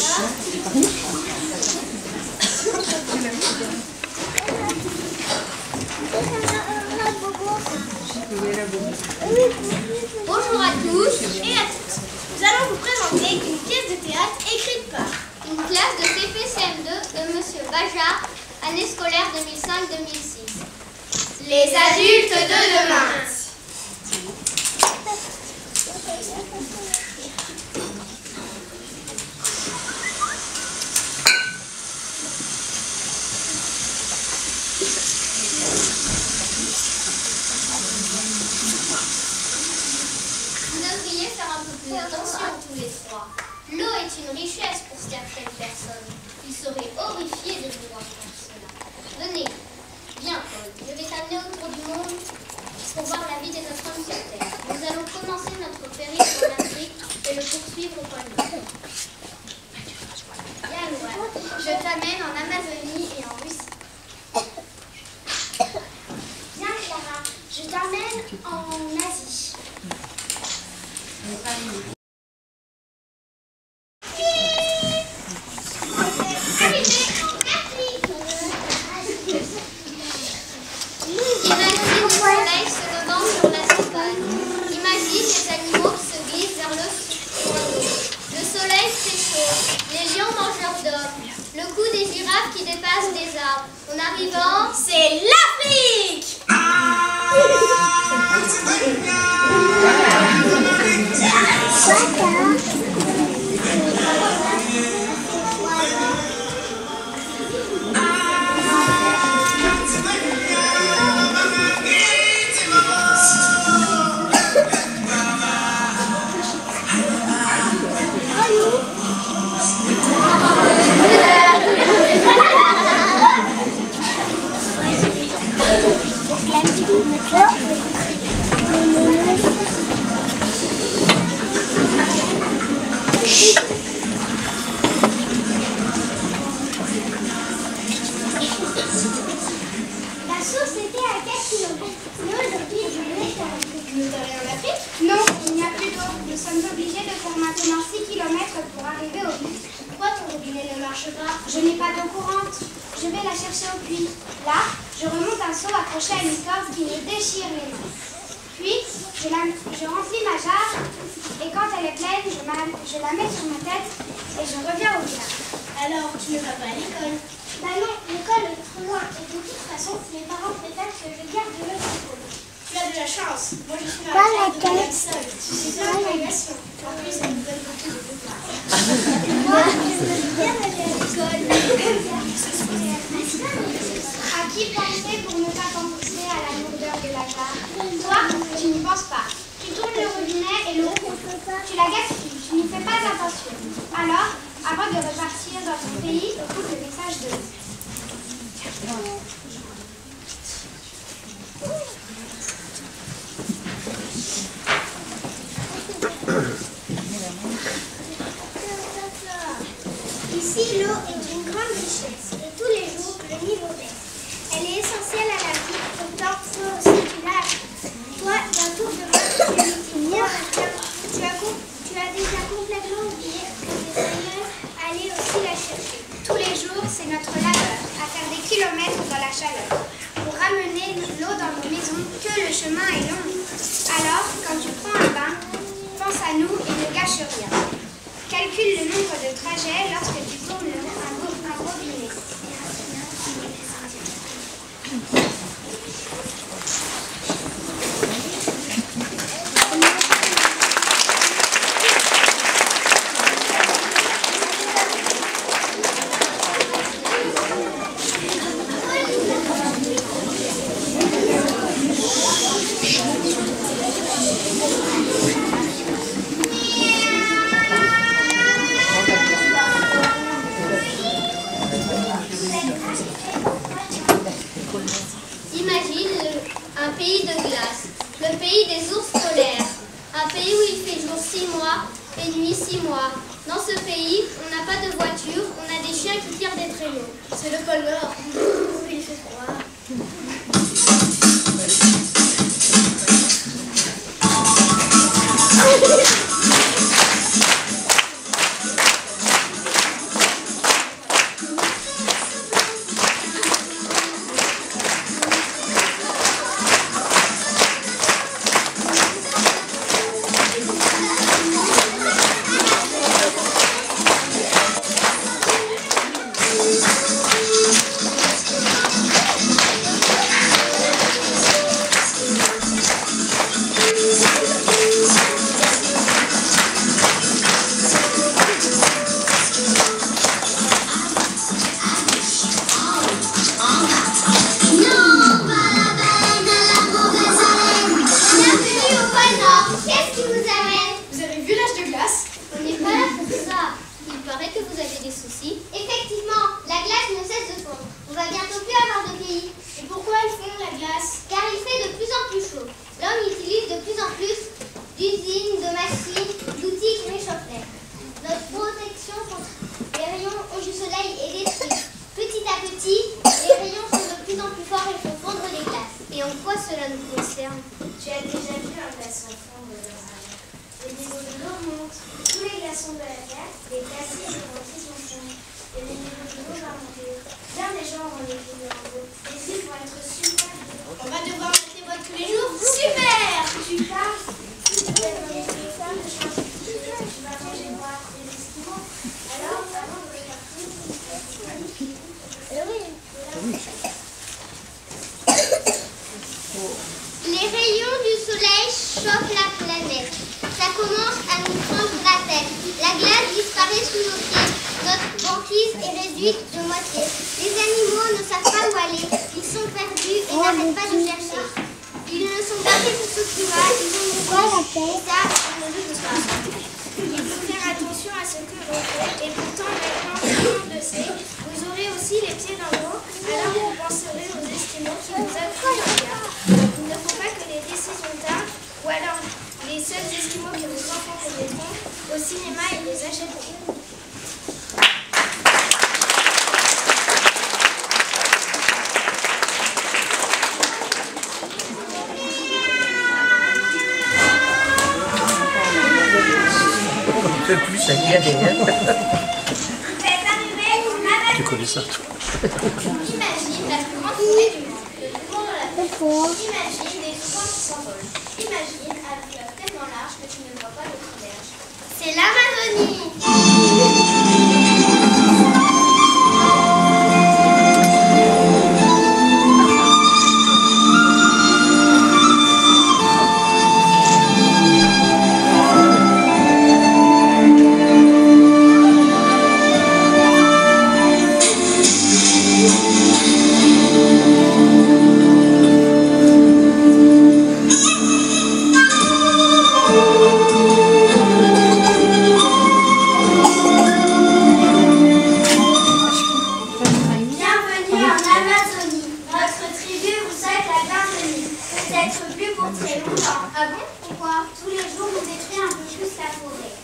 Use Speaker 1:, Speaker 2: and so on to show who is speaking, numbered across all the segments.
Speaker 1: Bonjour à tous et à toutes. Nous allons vous présenter une pièce de théâtre écrite par une classe de CP-CM2 de M. Bajard, année scolaire 2005-2006. Les adultes de demain. Attention tous les trois. L'eau est une richesse pour certaines personnes. Ils seraient horrifiés de vous voir comme cela. Venez. Bien, Paul. Je vais t'amener autour du monde pour voir la vie des autres hommes sur Terre. Nous allons commencer notre périple en Afrique et le poursuivre au point de vue. Bien, Noël. Je t'amène en Amazonie et en Russie. Bien, Clara. Je t'amène en Asie. Le cou des girafes qui dépassent des arbres. En arrivant, c'est l'Afrique. La source était à 4 km. Mais aujourd'hui, je vais faire un truc. Nous allons en Afrique? Non, il n'y a plus d'eau. Nous sommes obligés de faire maintenant 6 km pour arriver au but. Pourquoi ton robinet ne marche pas? Je n'ai pas d'eau courante. Je vais la chercher au puits. Là, je remonte un seau accroché à une corde qui me déchire les mains. Puis, je remplis ma jarre et quand elle est pleine, je la mets sur ma tête et je reviens au village. Alors, tu ne vas pas à l'école? Bah non, l'école est trop loin et de toute façon, mes parents préfèrent que je garde le diplôme. Tu as de la chance. Moi, je suis malade de malade seule. C'est une agrégation. En plus, ça me donne beaucoup de devoirs. Moi, je veux bien aller à l'école. À qui penser pour ne pas t'empousser à la lourdeur de la jarre? Toi, tu n'y penses pas. Tu tournes le robinet et l'eau, tu la gaspilles. Tu n'y fais pas attention. Alors, avant de repartir dans ton pays, écoute le message de l'eau. Ici, l'eau est une grande richesse et tous les jours, le niveau baisse. Elle est essentielle à la vie, pourtant, toi aussi tu l'as appris. Toi, d'un tour de main, tu as déjà complètement oublié que tes aïeux allaient aussi la chercher. Tous les jours, c'est notre labeur, à faire des kilomètres dans la chaleur. Pour ramener l'eau dans nos maisons, que le chemin est long. Alors, quand tu prends un bain, pense à nous et ne gâche rien. Calcule le nombre de trajets lorsque tu tournes un robinet. Imagine un pays de glace, le pays des ours polaires, un pays où il fait jour 6 mois et nuit 6 mois. Dans ce pays, on n'a pas de voiture, on a des chiens qui tirent des traîneaux. C'est le pôle Nord. Il fait froid. des soucis.
Speaker 2: Effectivement, la glace ne cesse de fondre. On va bientôt plus avoir de pays.
Speaker 1: Et pourquoi ils font la glace?
Speaker 2: Car il fait de plus en plus chaud. L'homme utilise de plus en plus d'usines, de machines, d'outils qui réchauffent. Notre protection contre les rayons du soleil est détruite. Petit à petit, les rayons sont de plus en plus forts et font fondre les glaces.
Speaker 1: Et en quoi cela nous concerne?
Speaker 3: Tu as déjà vu un glaçon fondre dans un lac. Le niveau de l'eau monte. Tous les glaçons de la Terre, les glaciers et les banquises vont fondre. Et le niveau de l'eau va monter. Bien des gens vont les couler en eau. Les îles vont être super.
Speaker 1: On va devoir mettre les bottes tous les jours. Super!
Speaker 3: Tu pars. Si tu es dans les téléphones, de changer de sujet, tu vas manger moi les esquimaux. Alors, avant de faire tout,
Speaker 2: Les rayons du soleil chauffent la planète. Ça commence à nous prendre la tête. La glace disparaît sous nos pieds. Notre banquise est réduite de moitié. Les animaux ne savent pas où aller. Ils sont perdus et n'arrêtent pas de chercher. Ils ne sont pas faits pour ce climat. Ils ont une voix et ça, on ne le veut pas.
Speaker 3: il faut faire attention à ce que l'on fait. Et pourtant, maintenant, tout le monde le sait. Vous aurez aussi les pieds dans l'eau. Alors, vous penserez aux esquimaux qui vous appuient dans le regard. Il ne faut pas que les décisions d'un ou alors les seuls esquimaux que vos enfants connaîtront au cinéma et les achèteront.
Speaker 4: Plus à galérer.
Speaker 3: Vous êtes arrivés en Amazonie.
Speaker 4: Tu connais ça, toi?
Speaker 3: Imagine la plus grande forêt du monde, le plus grand de la Terre. Imagine des oiseaux qui s'envolent. Imagine un fleuve tellement large que tu ne vois pas l'autre berge.
Speaker 2: C'est l'Amazonie.
Speaker 1: Ah bon? Pourquoi?
Speaker 3: Tous les jours, on détruit un peu plus la forêt.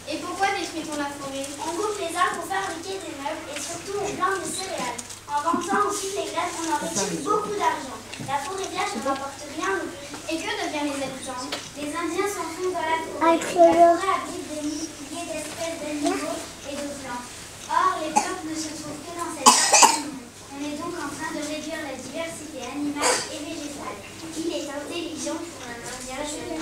Speaker 1: Et pourquoi détruit-on la forêt?
Speaker 3: On coupe les arbres pour fabriquer des meubles et surtout on plante des céréales. En vendant ensuite les glaces, on en retire beaucoup d'argent. La forêt vierge ne rapporte rien non plus.
Speaker 1: Et que deviennent les habitants?
Speaker 3: Les Indiens s'enfoncent dans la forêt. La forêt abrite des milliers d'espèces d'animaux et de plantes. Or, les plantes ne se trouvent que dans cette partie du monde. On est donc en train de réduire la diversité animale et végétale. Il est intelligent pour un Indien jeune.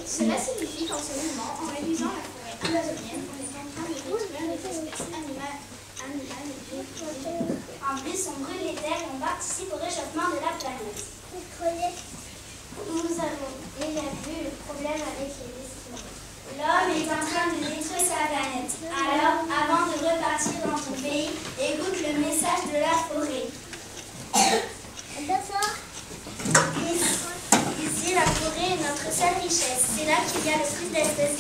Speaker 1: Cela signifie qu'en ce moment, en réduisant la forêt amazonienne, on est en train de réduire les espèces animales et végétales.
Speaker 3: En plus, on brûle les terres et on participe au réchauffement de la planète. Nous avons déjà vu le problème avec les esquimaux. L'homme est en train de détruire sa planète. Alors, avant de repartir dans ton pays, écoute le message de la forêt. Ici, la forêt est notre seule richesse. C'est là qu'il y a le plus d'espèces.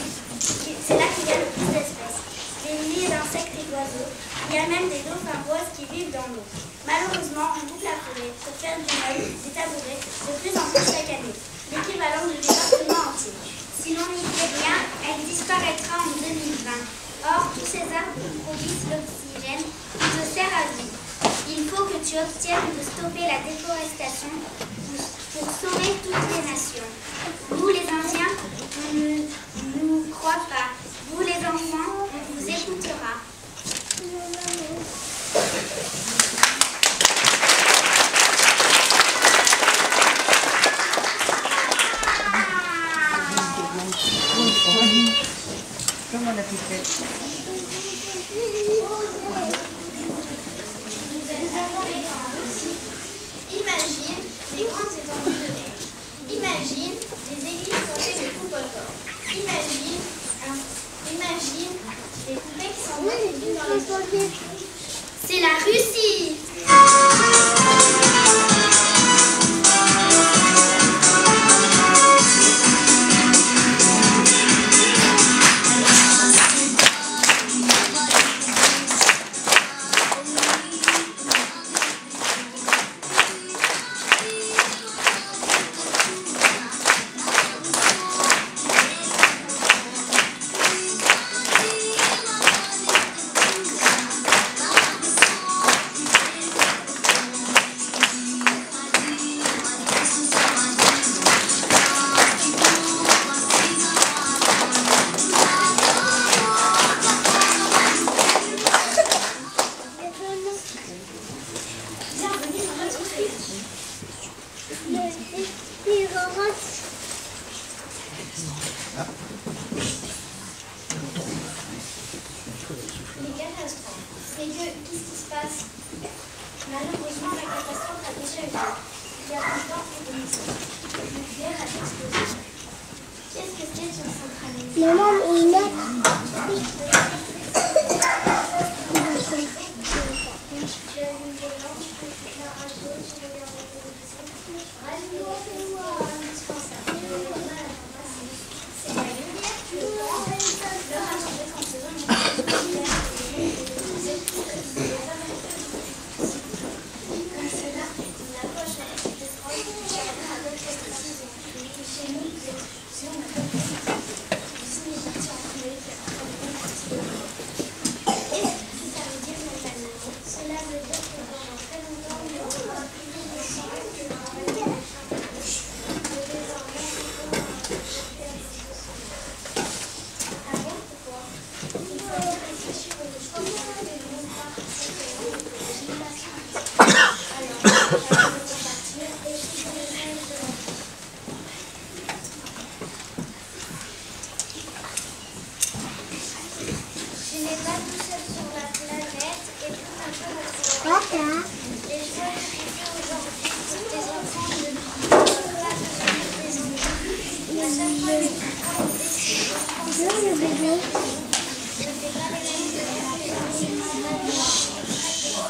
Speaker 3: Des milliers d'insectes et d'oiseaux. Il y a même des dauphins roses qui vivent dans l'eau. Malheureusement, on coupe la forêt pour faire du meuble, des tabourets, de plus en plus chaque année. L'équivalent du département entier. Si l'on n'y fait rien, elle disparaîtra en 2020. Or, tous ces arbres produisent l'oxygène qui te sert à vivre. Il faut que tu obtiennes de stopper la déforestation pour sauver toutes les nations. Vous, les Indiens, on ne nous croit pas. Vous, les enfants, on vous écoutera.
Speaker 4: Comment on a pu faire?
Speaker 3: Imagine des grandes étendues de neige. Imagine des églises sorties de coupe au corps. Imagine des poupées qui s'envolent les unes dans les autres. C'est la Russie!
Speaker 1: Mais qu'est-ce qui se passe? Malheureusement, la catastrophe a déjà eu lieu. Il y a longtemps, une maison nucléaire a explosé. Qu'est-ce que c'est une centrale nucléaire? Tu as une violence, tu écoutes la radio, tu regardes la télévision. Radio, indispensable. C'est la lumière, tu le prends. L'heure a changé quand c'est vraiment comme cela, la poche avec des pétrole, avec précision. Chez nous, les explosions Qu'est-ce que ça veut dire mentalement? Cela veut dire que pendant très longtemps, on aura plus de sang que dans la vie. Mais désormais, ah bon, pourquoi? Il faut réfléchir aux choix qu'on fait de nos parents. Je n'ai pas tout seul sur la planète et tout un peu naturel. Les choix que j'ai fait aujourd'hui pour tes enfants ne peuvent pas devenir des ennuis. Et à chaque fois que tu prends une décision, je ne fais pas les choses de réfléchir.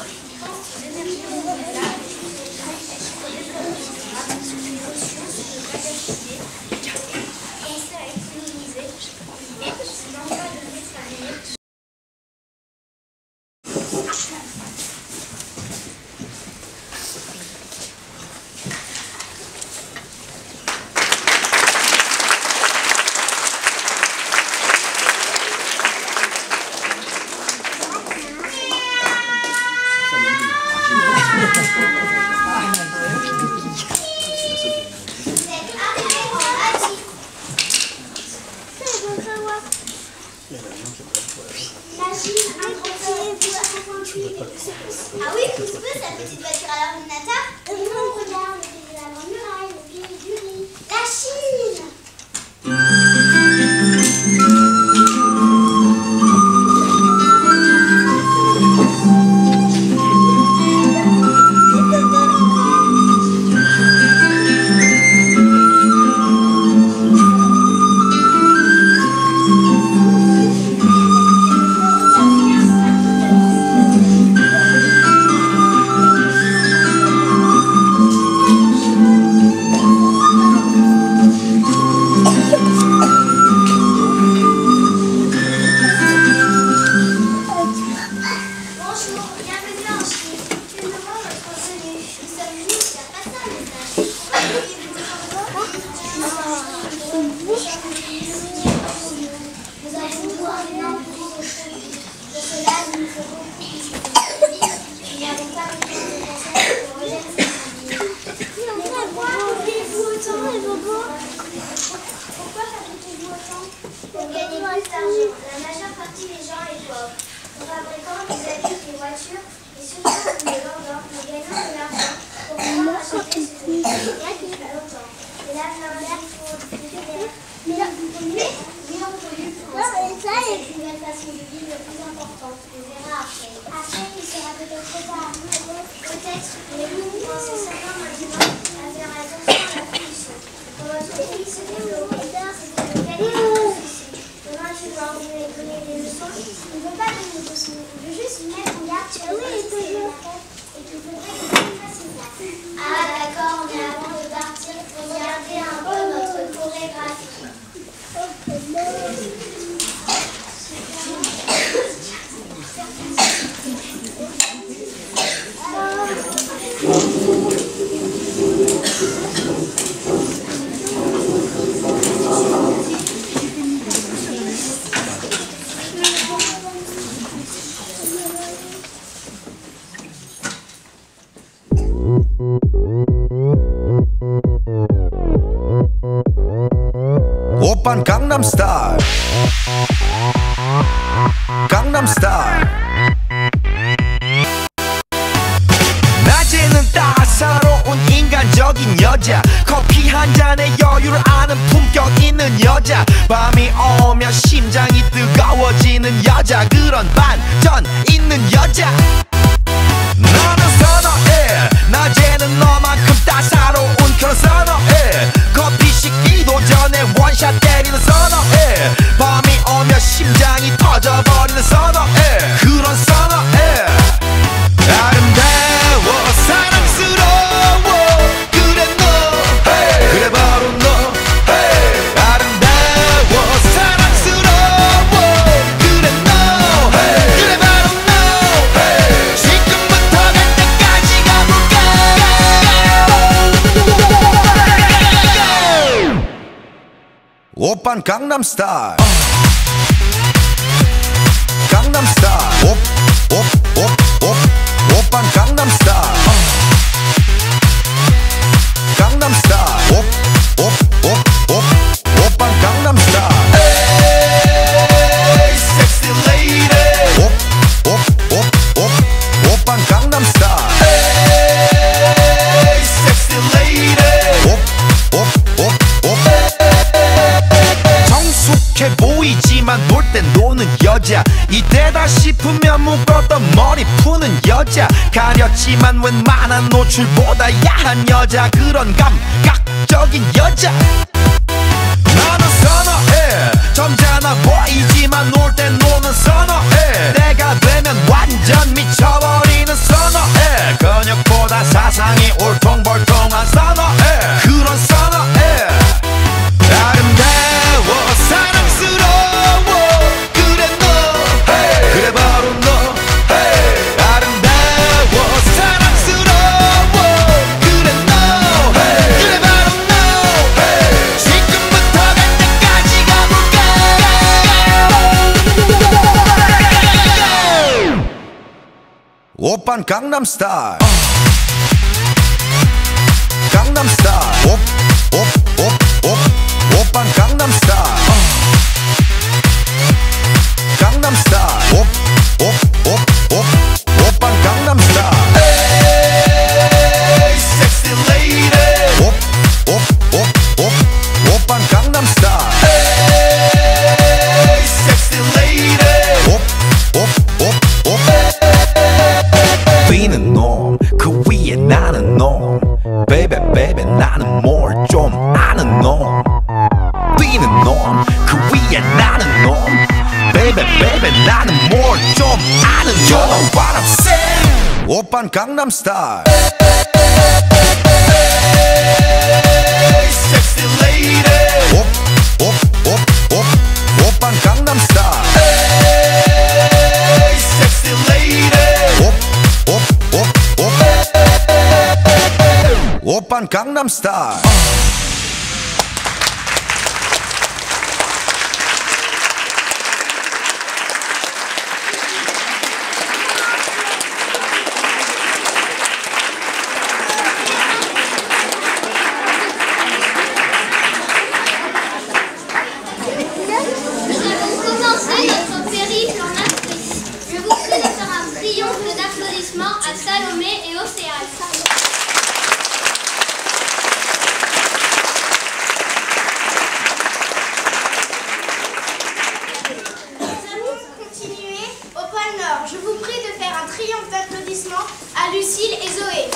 Speaker 1: Quand l'énergie renouvelable, penser à économiser, l'envoi de l'épargne.
Speaker 2: Ah oui, tu peux sa petite voiture à l'ordinateur?
Speaker 1: Non, regarde, le pays de la Grande Muraille, le pays du riz. La Chine!
Speaker 5: 오빤 강남스타일 강남스타일 낮에는 따사로운 인간적인 여자 커피 한 잔에 여유를 아는 품격 있는 여자 밤이 오면 심장이 뜨거워지는 여자 그런 반전 있는 있는 여자 너는 선어해 낮에는 너만큼 따사로운 그런 선어해 커피 식기도 전에 원샷 때리는 선어해 밤이 오면 심장이 터져버리는 선어해 그런 선어해 아름다워 사랑스러워 그래 너 그래 바로 너 아름다워 사랑스러워 그래 너 그래 바로 너 지금부터 갈 때까지 가볼까 오빤 강남스타일 강남스타일 오빤 강남스타일 강남스타일 오빤 강남스타일 에이 섹시 레이디 오빤 강남스타일 에이 섹시 레이디 정숙해 보이지만 놀 땐 노는 여자 이때다 싶으면 묶었던 머리 푸는 여자 가렸지만 웬만한 노출보다 야한 여자 그런 감각적인 여자 나는 선어해 점잖아 보이지만 놀 땐 노는 선어해 내가 되면 완전 미쳐버리는 선어해 근육보다 사상이 울퉁불퉁한 선어해 그런 선어해 아름다워 사랑스러워 그래 너 그래 바로 너 아름다워 사랑스러워 그래 너 그래 바로 너 지금부터 갈 때까지 가볼까 오빤 강남스타일 강남스타일 오빤 강남스타일 강남스타일 오빤 강남스타일 에이 섹시 레이디 오빤 강남스타일 에이 섹시 레이디 뛰는 놈 그 위에 나는 놈 Baby baby 나는 뭘 좀 아는 놈 뛰는 놈 그 위에 나는 놈 Baby baby 나는 뭘 좀 아는 놈 You know what I'm saying 오빤 강남스타일 Hey sexy lady 오빤 강남스타일 Hey sexy lady 오빤 강남스타일
Speaker 2: À Salomé et Océane.
Speaker 1: Continuez au pôle Nord. Je vous prie de faire un triomphe d'applaudissements à Lucille et Zoé.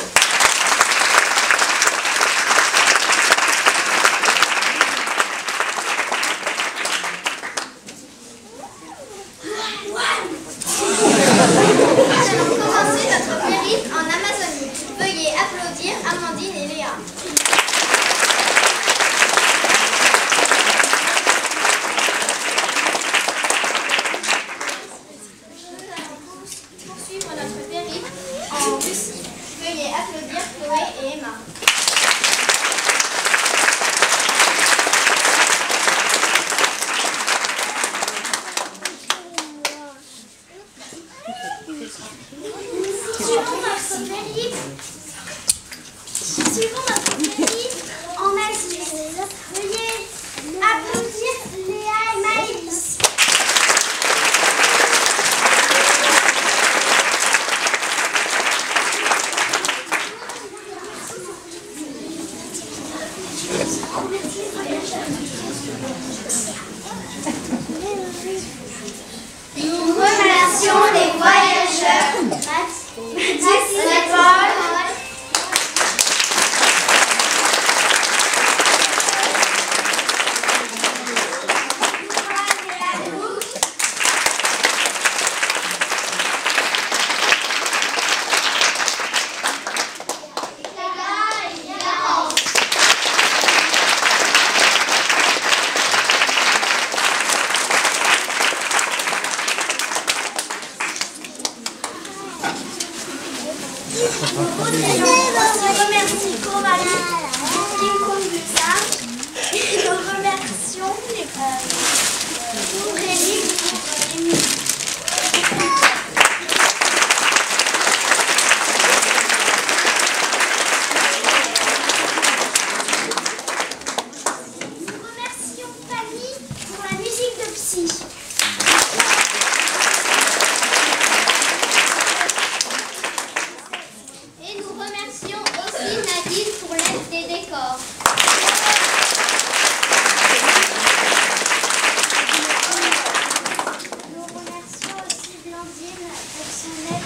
Speaker 2: Nous allons commencer notre périple en Amazonie. Veuillez applaudir Amandine et Léa. Nous allons poursuivre notre périple en Russie. Veuillez applaudir Chloé et Emma.
Speaker 1: Suivons notre périple en Asie. Veuillez applaudir Léa et Maëlys.
Speaker 2: Nous remercions les voyageurs
Speaker 3: remercie Coralie pour King Kong du singe. Et nous remercions Aurélie pour les musiques. Nous remercions Fanny pour la musique de Psy.
Speaker 2: Et nous remercions aussi Nadine pour l'aide des décors.
Speaker 3: Nous remercions aussi Blandine pour son aide